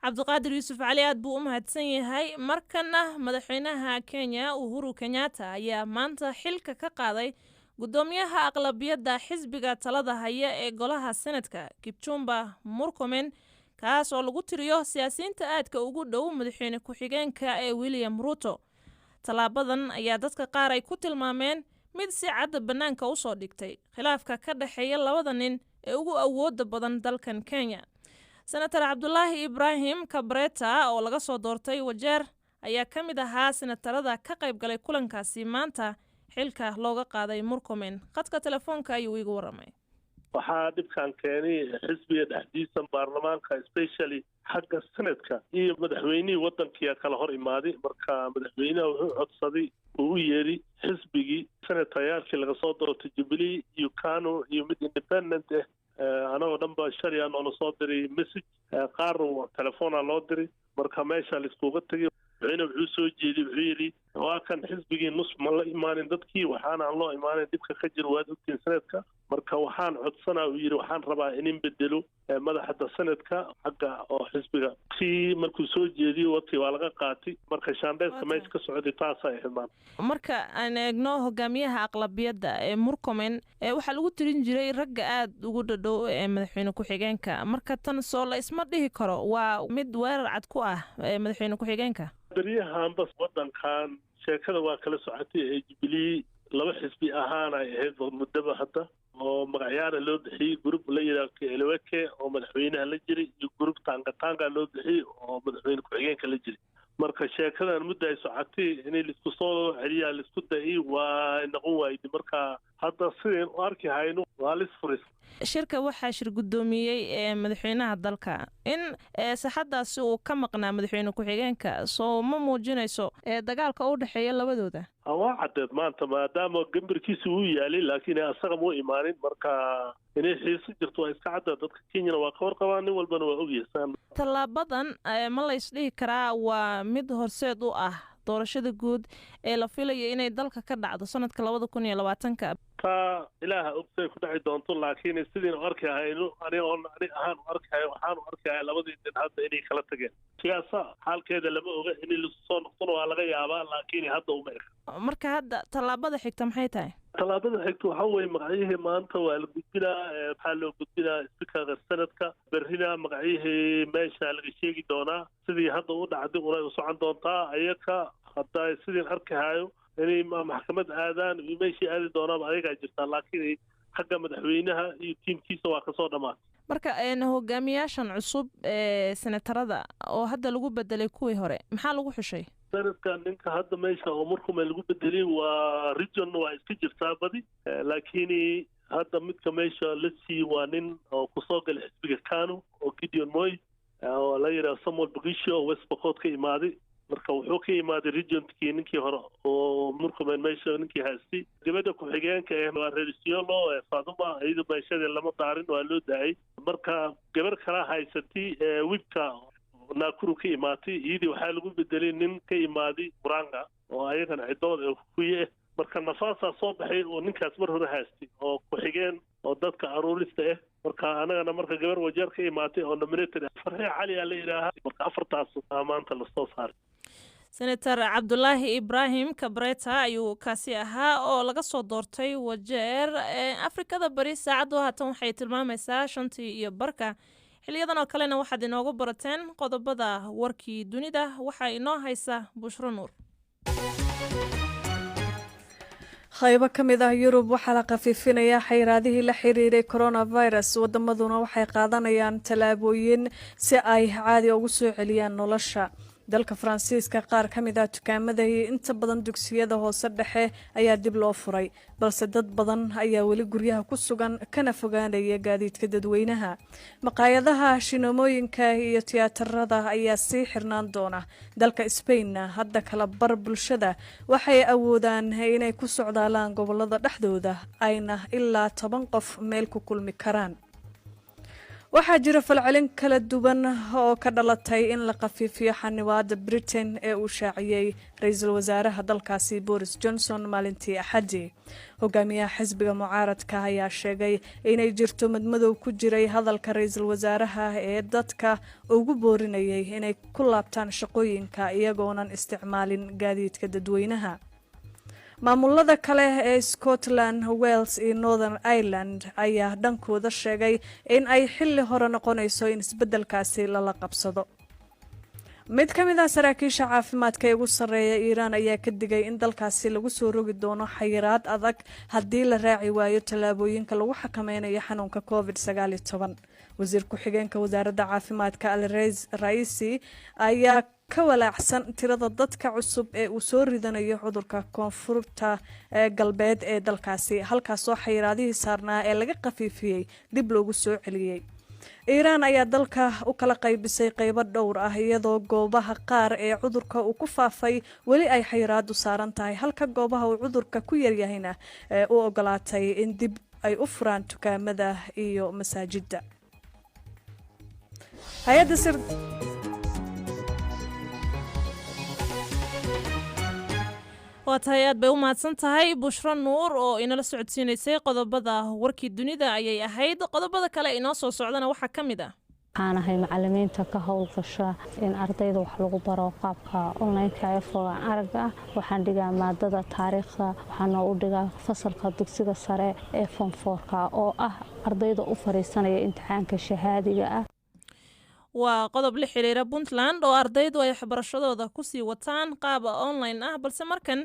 Cabdiqaadir Yuusuf Cali aad buu u mahadsan yahay markana madaxweynaha Kenya Uhuru Kenyatta ayaa maanta xilka ka qaaday gudoomiyaha aqlabiyadda xisbiga talada haya ee golaha Senatka Kipchumba Murkomen kaas oo lagu tiriyo siyaasiyiinta aadka ugu dhow madaxweyne ku-xigeenka ee William Ruto talaabadan ayaa dadka qaar ay ku tilmaameen mid si cad banaanka u soo dhigtay khilaafka ka dhaxeeya labada nin ee ugu awooda badan dalkan Kenya Senator Abdullahi Ibrahim Kabreta oo laga soo doortay Wajeer ayaa ka mid ahaa senatarada ka qayb galay kulankaasi maanta xilka looga qaaday Murkomen qadka telefoonka ayuu igu waramay waxaa dhibkan keenay xisbiga dhexdiisa baarlamaanka especially xagga sanadka iyo madaxweynihii waddanka kala hor imaaday marka madaxweynaha wuxuu codsaday uu yeeri xisbigii senatayaalkii laga soo doortay Jubilee iyo Kanu iyo mid independent anagoo dhan ba shariya noola soo diray message qaar telefoona loo diray marka meesha la iskuga tagay wuxuu soo jeeday wuxuu yiri waa kan xisbigii nus ma la imaanin dadkii waxaana aan loo imaanin dibka ka jir waad ogtiin sanadka marka waxaan codsanaa uu yiri waxaan rabaa in bedelo madaxda sanadka xagga oo xisbiga si markuu soo jeediyo waqti waa laga qaatay marka shaandheedka meesha ka socday taas ay xidmaan marka aan eegno hogaamiyaha aqlabiyadda ee Murkomen waxa lagu tirin jiray ragga aad ugu dhadhow ee madaxweyne ku-xigeenka marka tan soo la isma dhihi karo waa mid weerar cad ku ah madaxweyne ku-xigeenka beriyahan bas waddankan sheekada waa kala socotay ee Jubilee laba xisbi ahaan ay ahayd muddaba hadda oo magacyaada loo bixiyay group la yiraahdo Elweke oo madaxweynaha la jiray iyo group Tanga loo bixiyay oo madaxweyne ku-xigeenka la jiray marka sheekadan muddo ay socotay in la isku soo celiyaa la isku dayay waa noqon waayay marka hadda sideen u arki hayno waa lis furis shirka waxaa shir guddoomiyey madaxweynaha dalka in saxadaasi uu ka maqnaa madaxweyne ku-xigeenka soo ma muujinayso dagaalka u dhexeeya labadooda waa caddeed maanta maadaama gambarkiisa uu yaalay laakiin asaga muu imaanin marka inay xiiso jirto waa iska caddeed dadka kenyana waa ka warqabaa nin walbana waa ogyaysaan tallaabadan ma la isdhihi karaa waa mid horseed u ah doorashada guud ee la filayo inay dalka ka dhacdo sanadka 2020 taa ilaaha ogtay ku dhaci doonto laakiin sideen u arki hayno ani ahaan u arkayo waxaan u arkayaa labadii din hadda inay kala tageen siyaasa xaalkeeda lama oga in la soo noqdo waa laga yaabaa laakiin hadda uma eg marka hadda tallaabada xigta maxay tahay tallaabada xigta waxa weeye magacyihii maanta waa la gudbinaa waxaa loo gudbinaa speakerka sanadka berrina magacyihii meesha laga sheegi doonaa sidii hadda u dhacday unay u socon doontaa ayaka hadda sideen arki hayo inay maxkamad aadaan iyo meeshii aadi doonaaba ayagaa jirtaa laakiin xagga madaxweynaha iyo tiimkiisa waa kasoo dhammaatay marka hogaamiyaashan cusub ee senatarada oo hadda lagu bedelay kuwii hore maxaa lagu xushay sanadka ninka hadda meesha oo markuuma lagu bedelay waa region waa iska jirtaa badi laakiin hadda midka meesha la siiyey waa nin oo kusoo galay xisbiga kanu oo Gideon Moi oo la yidhaha Samuel Bugisho oo West Pokot ka imaaday marka wuxuu ka imaaday regionkii ninkii hore oo murkumen meesha ninkii haystay gabadha ku-xigeenka waa Relisiolo Faduma iyadu meeshada lama daarin waa loo daayay marka gabar kala haysatay wibka Nakuru ka imaatay iyadii waxaa lagu bedelay nin ka imaaday Muranga oo ayagana cidood kuye marka nafaasaa soo baxay oo ninkaas mar hore haystay oo ku-xigeen oo dadka aruurista marka anagana marka gabar wajeer ka imaatay oo nominated Farxi Cali la yiraahdo marka afartaas maanta la soo saaray senator Cabdullaahi Ibrahim Kabreta ayuu kaasi ahaa oo laga soo doortay wajeer Afrikada bari saacadu haatan waxay tilmaamaysaa 5:00 xiliyadan oo kalena waxaad inoogu barateen qodobada warkii dunida waxa inoo haysa Bushro Nuur qaybo ka mid ah Yurub waxaa la qafiifinayaa xayiraadihii la xiriiray coronavirus wadamaduna waxay qaadanayaan talaabooyin si ay caadi ugu soo celiyaan nolosha dalka Faransiiska qaar ka mid ah dukaamada iyo inta badan dugsiyada hoose dhexe ayaa dib loo furay balse dad badan ayaa weli guryaha ku sugan kana fogaanaya gaadiidka dadweynaha maqaayadaha shineemooyinka iyo tiyaatarada ayaa sii xirnaan doona dalka Spain hadda kala bar bulshada waxay awoodaan inay ku socdaalaan gobolada dhexdooda ayna ilaa 10 qof meel ku kulmi karaan waxaa jira falcelin kala duwan oo ka dhalatay in la qafiifiyo xanibaada Britain ee uu shaaciyay ra'iisul wasaaraha dalkaasi Boris Johnson maalintii Axadii hogaamiyaha xisbiga mucaaradka ayaa sheegay inay jirto madmadow ku jiray hadalka ra'iisul wasaaraha ee dadka ugu boorinayay inay ku laabtaan shaqooyinka iyagoonan isticmaalin gaadiidka dadweynaha maamulada kale ee Scotland, Wales iyo Northern Ireland ayaa dhankooda sheegay in ay xilli hore noqonayso in isbedelkaasi la qabsado mid ka mid ah saraakiisha caafimaadka ee ugu sareeya Iran ayaa ka digay in dalkaasi lagu soo rogi doono xayiraad adag haddii la raaci waayo talaabooyinka lagu xakameynayo xanuunka COVID-19 wasiir ku-xigeenka wasaaradda caafimaadka Al-Raisi ayaa ka walaacsan tirada dadka cusub ee uu soo ridanayo cudurka koonfurta galbeed ee dalkaasi halkaas oo xayiraadihii saarnaa ee laga qafiifiyay dib loogu soo celiyay Iran ayaa dalka u kala qaybisay qaybo dhowr ah iyadoo goobaha qaar ee cudurka uu ku faafay weli ay xayiraadu saaran tahay halka goobaha uu cudurka ku yaryahayna u ogolaatay in dib ay u furaan dukaamada iyo masaajidda hay'adda waatahay aad bay u mahadsan tahay Bushro Nuur oo inala socodsiinaysay qodobada warkii dunida ayay ahayd qodobada kale inoo soo socdana waxa ka mid ah waxaan ahay macallimiinta ka howlgasha in ardayda wax lagu baro qaabka online-ka ee fogaan aragga ah waxaan dhigaa maadada taariikhda waxaan u dhigaa fasalka dugsiga sare ee form 4ka oo ah ardayda u fariisanaya imtixaanka shahaadiga ah waa qodob la xiriira Puntland oo ardaydu ay waxbarashadooda ku sii wataan qaab online ah balse markan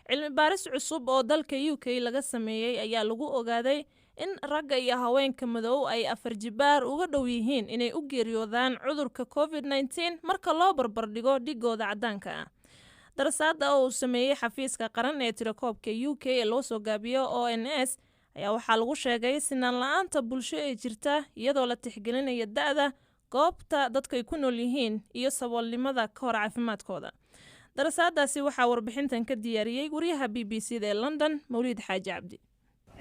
cilmi baaris cusub oo dalka UK laga sameeyay ayaa lagu ogaaday in ragga iyo haweenka madow ay 4 jibaar uga dhow yihiin inay u geeriyoodaan cudurka COVID-19 marka loo barbar dhigo dhigooda cadaanka ah darasaadda oo uu sameeyey xafiiska qaran ee tirakoobka UK ee loo soo gaabiyo ONS ayaa waxaa lagu sheegay sinaan la-aanta bulsho ee jirta iyadoo la tixgelinaya da'da goobta dadka ay ku nool yihiin iyo saboolnimada ka hor caafimaadkooda. darasaadaasi waxaa warbixintan ka diyaariyey wariyaha BBC-da ee London Mawlid Xaaji Cabdi.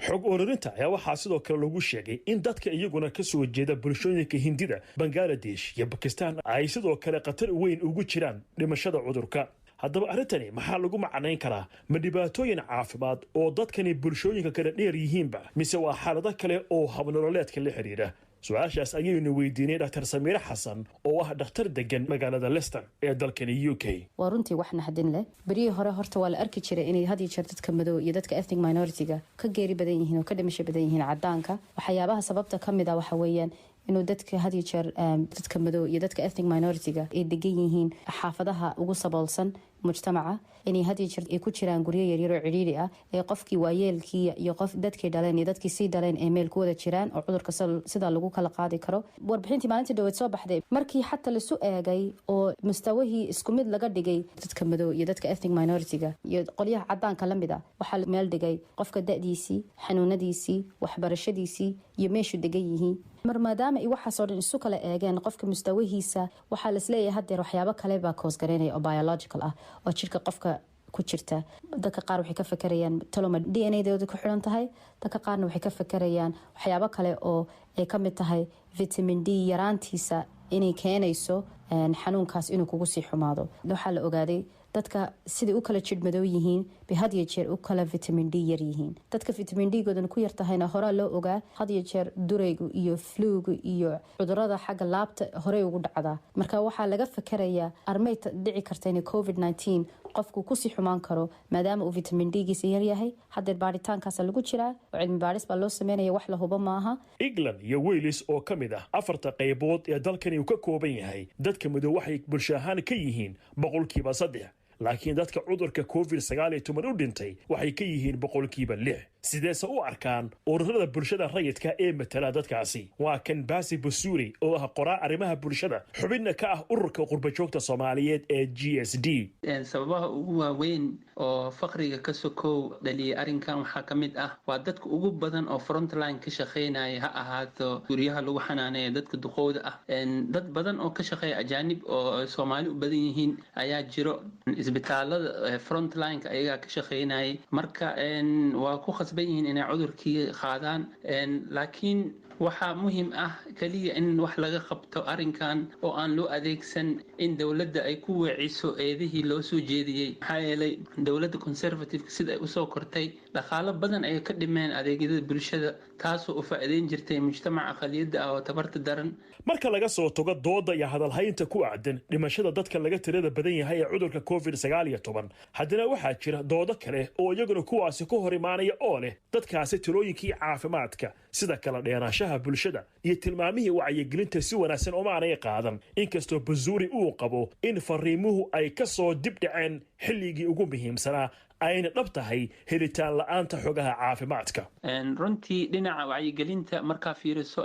xog ururinta ayaa waxaa sidoo kale lagu sheegay in dadka iyaguna ka soo jeeda bulshooyinka Hindida, Bangladesh iyo Pakistan ay sidoo kale khatar weyn ugu jiraan dhimashada cudurka. haddaba arrintani maxaa lagu macnayn karaa? ma dhibaatooyin caafimaad oo dadkani bulshooyinka kala dheer yihiinba mise waa xaalado kale oo habnololeedka la xiriira? su-aashaas ayaynu weydiinay Dr. Samiira Xasan oo ah dhakhtar degan magaalada Leicester ee dalkani UK. waa runtii wax naxdin leh. berihii hore horta waa la arki jiray inay had iyo jeer dadka madow iyo dadka ethnic minority-ga ka geeri badan yihiin oo ka dhimasho badan yihiin caddaanka. waxyaabaha sababta ka mid ah waxa weeyaan inuu dadka had iyo jeer dadka madow iyo dadka ethnic minority-ga ay degan yihiin xaafadaha ugu saboolsan mujtamaca, inay had iyo jeer ay ku jiraan guryo yaryar oo cidhiidhi ah ee qofkii waayeelkii iyo qof dadkii dhaleen iyo dadkii sii dhaleen ee meel ku wada jiraan oo cudurka sidaa lagu kala qaadi karo. warbixintii maalintii dhaweed soo baxday markii xataa lasu eegay oo mustawihii isku mid laga dhigay dadka madow iyo dadka ethnic minority-ga iyo qolyaha caddaanka la mid ah, waxaa meel dhigay qofka da'diisii, xanuunadiisii, waxbarashadiisii iyo meeshuu degan yihiin. mar maadaama ay waxaasoo dhan isu kala eegeen qofka mustawihiisa, waxaa laisleeyahay haddeer waxyaabo kale baa koosgareynaya oo biological ah oo jirka qofka ku jirta. dadka qaar waxay ka fakarayaan taloma DNA-dooda ku xiran tahay, dadka qaarna waxay ka fakarayaan waxyaabo kale oo ay ka mid tahay vitamin D yaraantiisa inay keenayso xanuunkaas inuu kugu sii xumaado. waxaa la ogaaday dadka sidai u kala jidh madow yihiin bay had iyo jeer u kala vitamin D yar yihiin. dadka vitamin D-goodana ku yar tahayna horaa loo ogaa had iyo jeer duraygu iyo fluugu iyo cudurada xagga laabta horey ugu dhacdaa. marka waxaa laga fakarayaa armay dhici karta in COVID-19 qofku kusii xumaan karo maadaama uu vitamin D-giisa yaryahay. haddeer baaritaankaasa lagu jiraa oo cilmi baaris baa loo sameynaya, wax la hubo maaha. England iyo Wales oo ka mid ah 4 qaybood ee dalkani uu ka kooban yahay, dadka madow waxay bulsho ahaan ka yihiin 3%, laakiin dadka cudurka COVID-19 u dhintay waxay ka yihiin 6%. sideese u arkaan ururada bulshada rayidka ee matala dadkaasi? waa kan Baasi Busuuri oo ah qoraa arrimaha bulshada, xubinna ka ah ururka qurbajoogta Soomaaliyeed ee GSD. sababaha ugu waaweyn oo faqriga ka sokow dhaliyay arrinkan waxaa ka mid ah waa dadka ugu badan oo frontline ka shaqeynaya, ha ahaato guryaha lagu xanaaneeya dadka duqowda ah. dad badan oo ka shaqeeya ajaanib oo Soomaali u badan yihiin ayaa jiro. isbitaalada frontline-ka ayagaa ka shaqeynayay, marka waa ku yihiin inay cudurkii qaadaan. laakiin waxaa muhiim ah kaliya in wax laga qabto arrinkan oo aan loo adeegsan in dowladda ay ku weeciso eedihii loo soo jeediyey. maxaa yeelay dowladda conservative sida ay usoo kortay dhaqaalo badan ay ka dhimeen adeegyada bulshada, taasoo u faa'iideyn jirtay mujtamaca aqaliyadda ah oo tabarta daran. marka laga soo tago dooda iyo hadalhaynta ku aadan dhimashada dadka laga tirada badan yahay ee cudurka COVID-19, haddana waxaa jira doodo kale oo iyaguna kuwaasi ku hor imaanaya oo leh dadkaasi tirooyinkii caafimaadka sida kala dheeraashaha bulshada iyo tilmaamihii wacyigelinta si wanaagsan uma aanay qaadan. inkastoo Busuuri uu qabo in fariimuhu ay ka soo dib dhaceen xilligii ugu muhiimsanaa ayna dhab tahay helitaan la'aanta xogaha caafimaadka. runtii dhinaca wacyigelinta markaa fiiriso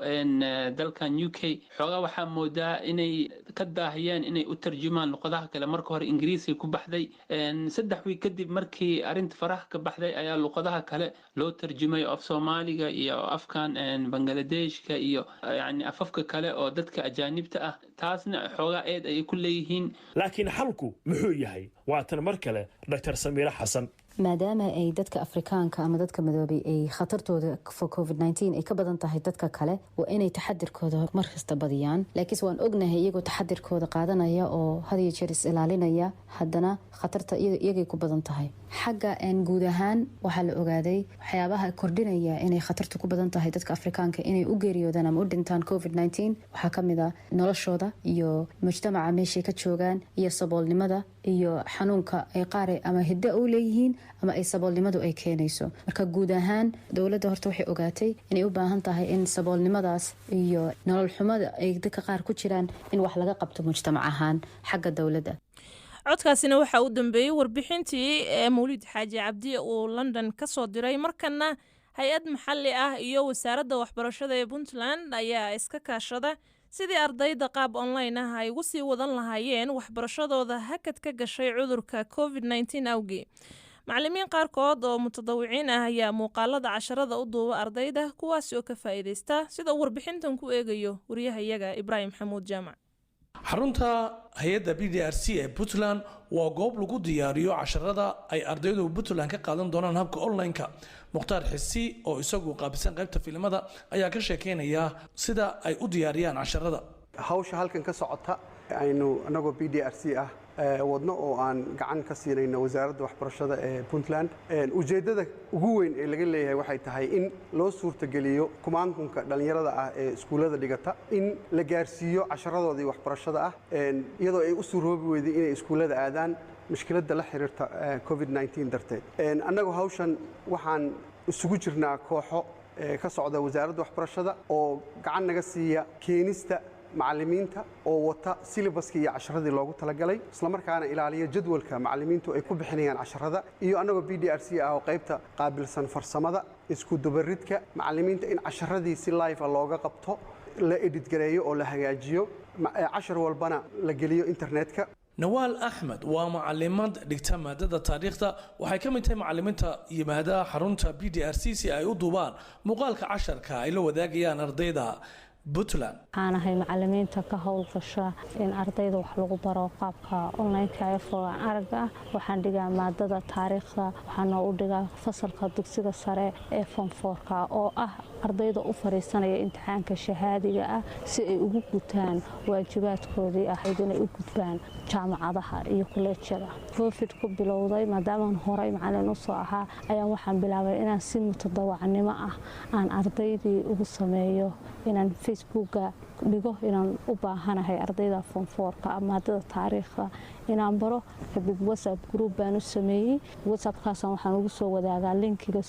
dalkan UK xoogaa waxaa moodaa inay ka daahiyeen inay u tarjumaan luqadaha kale. marka hore ingiriisi ku baxday, 3 wiig kadib markii arrinta faraha ka baxday ayaa luqadaha kale loo tarjumay, af Soomaaliga iyo afkan Bangladeshka iyo yani afafka kale oo dadka ajaanibta ah. taasna xoogaa eed ayay ku leeyihiin. laakiin xalku muxuu yahay? waa tan mar kale Dr. Samiira Xasan. maadaama ay dadka afrikaanka ama dadka madoobay ay khatartooda COVID-19 ay ka badan tahay dadka kale, waa inay taxadirkooda markasta badiyaan. laakiinse waan ognahay iyagoo taxadirkooda qaadanaya oo had iyo jeer is ilaalinaya, haddana khatarta iyagay ku badan tahay. xagga guud ahaan waxaa la ogaaday waxyaabaha kordhinaya inay khatartu ku badan tahay dadka afrikaanka inay u geeriyoodaan ama u dhintaan COVID-19 waxaa ka mid ah noloshooda iyo mujtamaca meeshay ka joogaan iyo saboolnimada iyo xanuunka ay qaar ama hiddo u leeyihiin ama ay saboolnimadu ay keenayso. marka guud ahaan dowladda horta waxay ogaatay inay u baahan tahay in saboolnimadaas iyo nolol xumada ay dadka qaar ku jiraan in wax laga qabto mujtamac ahaan xagga dowladda. codkaasina waxaa u dambeeyey warbixintii ee Mawlid Xaaji Cabdi uu London ka soo diray. markana hay-ad maxalli ah iyo wasaaradda waxbarashada ee Puntland ayaa iska kaashada sidii ardayda qaab online ah ay ugu sii wadan lahaayeen waxbarashadooda hakad ka gashay cudurka covid-19 awgii. macallimiin qaarkood oo mutadawiciin ah ayaa muuqaalada casharada u duuba ardayda kuwaasi oo ka faa'iidaysta sida uu warbixintan ku eegayo wariyahayaga Ibraahim Xamuud Jaamac. xarunta hay'adda BDRC ee Puntland waa goob lagu diyaariyo casharada ay ardaydu Puntland ka qaadan doonaan habka online-ka. Mukhtaar Xisi oo isagu qaabisan qaybta filimada ayaa ka sheekeynaya sida ay u diyaariyaan casharada. hawsha halkan ka socota aynu anagoo BDRC ah wadno oo aan gacan ka siinayno wasaaradda waxbarashada ee Puntland. ujeedada ugu weyn ee laga leeyahay waxay tahay in loo suurtageliyo kumaankunka dhalinyarada ah ee iskuulada dhigata in la gaarsiiyo casharadoodii waxbarashada ah iyadoo ay u suuroobi weydii inay iskuulada aadaan mushkiladda la xiriirta COVID-19 darteed. annagu hawshan waxaan isugu jirnaa kooxo ka socda wasaaradda waxbarashada oo gacan naga siiya keenista macallimiinta oo wata syllabuska iyo casharadii loogu talagalay isla markaana ilaaliya jadwalka macallimiintu ay ku bixinayaan casharada iyo anagoo BDRC ah oo qaybta qaabilsan farsamada isku dubaridka macallimiinta in casharadii si live ah looga qabto la edit gareeyo oo la hagaajiyo cashar walbana la geliyo internetka. Nawaal Axmed waa macallimad dhigta maadada taariikhda waxay ka mid tahay macallimiinta yimaada xarunta BDRC si ay u duubaan muuqaalka casharka ay la wadaagayaan ardayda Puntland. waxaan ahay macallimiinta ka howlgasha in ardayda wax lagu baro qaabka online-ka ee fogaan aragga ah. waxaan dhigaa maadada taariikhda waxaana u dhigaa fasalka dugsiga sare ee form 4 oo ah ardayda u fariisanaya imtixaanka shahaadiga ah si ay ugu gutaan waajibaadkoodii ahayd inay u gudbaan jaamacadaha iyo kuleejyada. covid ku bilowday maadaama horay macallin u soo ahaa ayaan waxaan bilaabay inaan si mutadawacnimo ah aan ardaydii ugu sameeyo inaan facebooka dhigo inaan u baahanahay ardayda form 4 maadada taariikhda inaan baro kadib WhatsApp group baan u sameeyay. WhatsApp-kaas waxaan ugu soo wadaagaa linkiga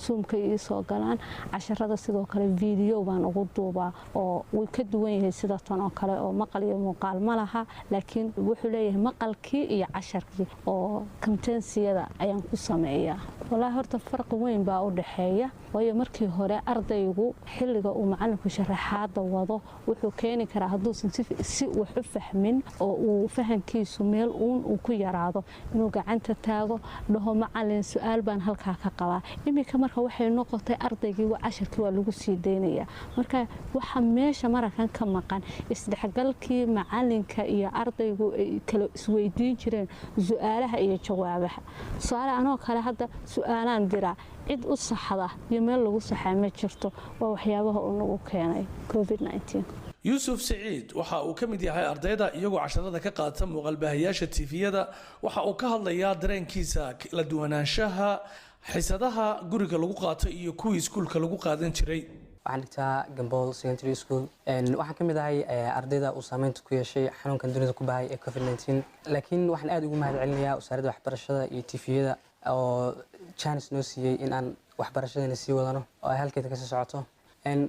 Zoom-ka ii soo galaan casharada sidoo kale video baan ugu duubaa oo way ka duwan yahay sida tan oo kale oo maqal iyo muuqaal ma laha laakiin wuxuu leeyahay maqalkii iyo casharkii oo contensiyada ayaan ku sameeyaa. walahi horta farq weyn baa u dhaxeeya waayo markii hore ardaygu xilliga uu macalinku sharaxaada wado wuxuu keeni karaa hadduusan si wax u fahmin oo uu fahankiisu meel uu ku yaraado inuu gacanta taago dhaho macallin su'aal baan halkaa ka qabaa. iminka marka waxay noqotay ardaygii casharkii waa lagu sii deynayaa. marka waxa meesha marakan ka maqan isdhexgalkii macallinka iyo ardaygu ay kala isweydiin jireen su'aalaha iyo jawaabaha. su'aal anoo kale hadda su'aalaan diraa cid u saxda iyo meel lagu saxay ma jirto waa waxyaabaha uu nagu keenay COVID-19. Yusuf Saciid waxa uu ka mid yahay ardayda iyagoo casharada ka qaata muuqaalbahayaasha TV-yada waxa uu ka hadlayaa dareenkiisa la duwanaanshaha xisadaha guriga lagu qaato iyo kuwii iskuulka lagu qaadan jiray. waxaan dhigtaa Gambol Secondary School waxaan ka mid ahay ardayda uu saameynta ku yeeshay xanuunkan dunida ku bahay ee COVID-19 laakiin waxaan aad ugu mahadcelinayaa wasaaradda waxbarashada iyo TV-yada oo chance noo siiyay in aan waxbarashadeena sii wadano oo ay halkeeda ka soo socoto.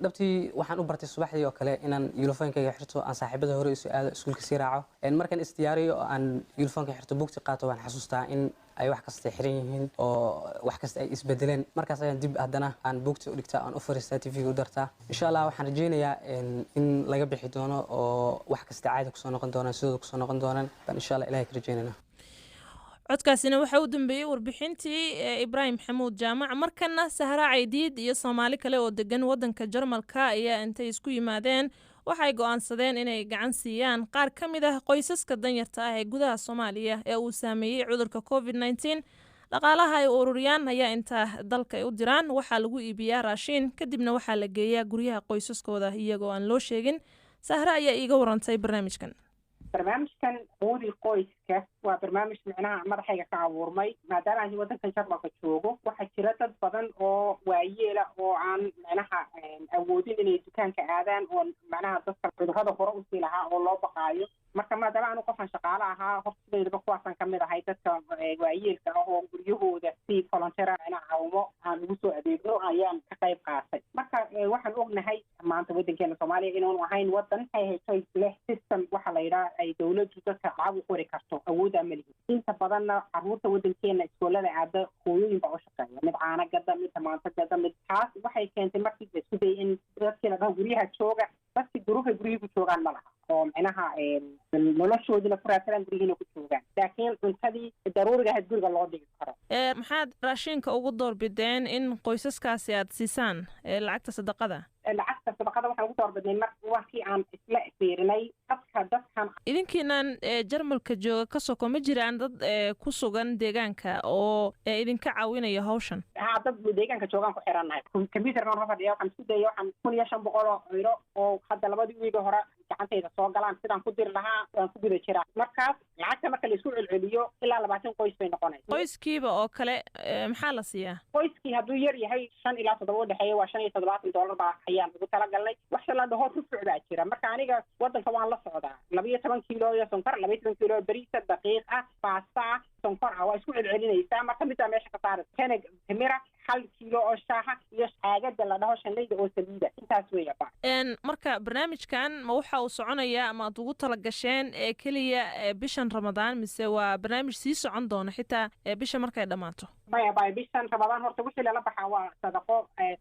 dhabtii waxaan u bartay subaxdii oo kale inaan yulifoonkayga xirto aan saaxiibada hore isu aado iskuulka sii raaco markaan isdiyaariyo oo aan yulifoonkay xirto buugti qaato waan xasuustaa in ay wax kasta xiran yihiin oo wax kasta ay isbedeleen markaas ayaan dib haddana aan buugta u dhigtaa aan u fariistaa TV-ga u dartaa insha Allah waxaan rajeynayaa in laga bixi doono oo wax kasta caadi kusoo noqon doonaan sidooda kusoo noqon doonaan baan insha Allah ilaahay ka rajeynaynaa. codkaasina waxa uu dambeeyay warbixintii Ibraahim Xamuud Jaamac. markana Sahra Caydiid iyo Soomaali kale oo degan wadanka Jarmalka ayaa intay isku yimaadeen waxay go'aansadeen inay gacan siiyaan qaar ka mid ah qoysaska danyarta ah ee gudaha Soomaaliya ee uu saameeyay cudurka COVID-19. dhaqaalaha ay ururiyaan ayaa inta dalka ay u diraan waxaa lagu iibiyaa raashin kadibna waxaa la geeyaa guryaha qoysaskooda iyagoo aan loo sheegin. Sahra ayaa iiga warantay barnaamijkan. barnaamijkan quudi qoyska waa barnaamij micnaha madaxayga ka abuurmay maadaama aan wadankan Jarmalka joogo waxaa jira dad badan oo waayeela oo aan micnaha awoodin inay dukaanka aadaan oo micnaha dadka cudurrada hore u sii lahaa oo loo baqaayo marka maadaama aanu qofan shaqaale ahaa horteedaba kuwaasaan ka mid ahay dadka waayeelka ah oo guryahooda si volunteer ah caawimo aan ugu soo adeegno ayaan ka qayb qaatay. marka waxaan ognahay maanta wadankeena Soomaaliya inaanu ahayn wadan hay'ad leh system waxa la yiraahdo ay dawladdu dadka lacag u qori karto awood ama leh. inta badanna carruurta wadankeena iskoolada aada hooyooyin baa u shaqeeya mid caana gada mid maanta gada mid taas waxay keentay markii la sugay in dadkii la dhaho guryaha jooga dadkii duruufay guryihii ku joogaan ma laha oo micnaha noloshoodina ku raadsadaan guryihiina ku joogaan laakiin cuntadii daruuriga ahayd guriga loo dhigi karo maxaad raashinka ugu doorbideen in qoysaskaasi aad siisaan lacagta sadaqada lacagta sadaqada waxaan ugu doorbidnay markii aan isla fiirinay dadkan idinkiinan jarmalka jooga ka soko ma jiraan dad ku sugan deegaanka oo idinka caawinaya hawshan dad deegaanka joogaan ku xirannahay computerna ma fadhiya waxaan isku dayay waxaan 1,500 euro oo hadda labadii wiigi hore gacantayda soo galaan sidaan ku diri lahaa waan ku guda jiraa markaas lacagta marka la isku celceliyo ilaa 20 qoys bay noqonaysaa qoyskiiba oo kale maxaa la siiyaa qoyskii hadduu yar yahay 5 ilaa 7 u dhexeeya waa $75 baa ayaan ugu talagalnay wax la dhaho rufuc baa jira marka aniga wadanka waan la socdaa 12 kiilo iyo sonkor 12 kiilo bariis daqiiq ah pasta sonkor waa isku celcelinaysaa marka midda meesha ka saaraysa kanag kamira 1 kiilo oo shaaha iyo caagada la dhaho shanleyda oo saliida intaas weeya ba marka barnaamijkan ma waxa uu soconaya ama aad ugu talagasheen keliya bishan ramadaan mise waa barnaamij sii socon doona xitaa bisha markay dhammaato maya bishan ramadaan horta wixii lala baxaa waa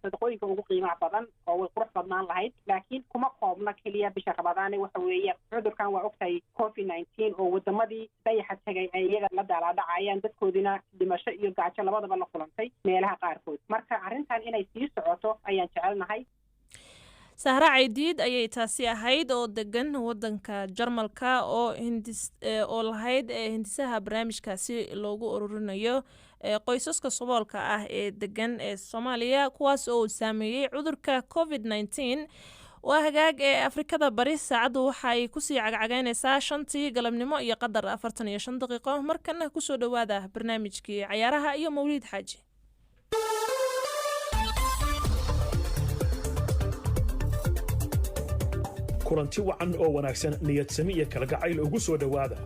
sadaqooyinka ugu qiimaha badan oo way qurux badnaan lahayd laakiin kuma koobna keliya bisha ramadaane waxa weeye cudurkan waa ogtahay covid-19 oo wadamadii dayaxa tegay ay iyaga la daalaadhacayaan dadkoodina dhimasho iyo gaajo labadaba la kulantay meelaha qaarkood marka arrintan inay sii socoto ayaan jecelnahay sahra caydiid ayay taasi ahayd oo degan wadanka jarmalka oo lahayd hindisaha barnaamijkaasi loogu ururinayo qoysaska saboolka ah ee degan ee Soomaaliya kuwaas oo saameeyay cudurka covid-19 waa hagaag ee Afrikada bari saacadu waxa ay ku sii cagcageynaysaa 5 galabnimo iyo qadar 45 daqiiqo markana ku soo dhawaada barnaamijkii ciyaaraha iyo Mawlid Xaaji kulanti wacan oo wanaagsan niyad sami iyo kala gacayl ugu soo dhawaada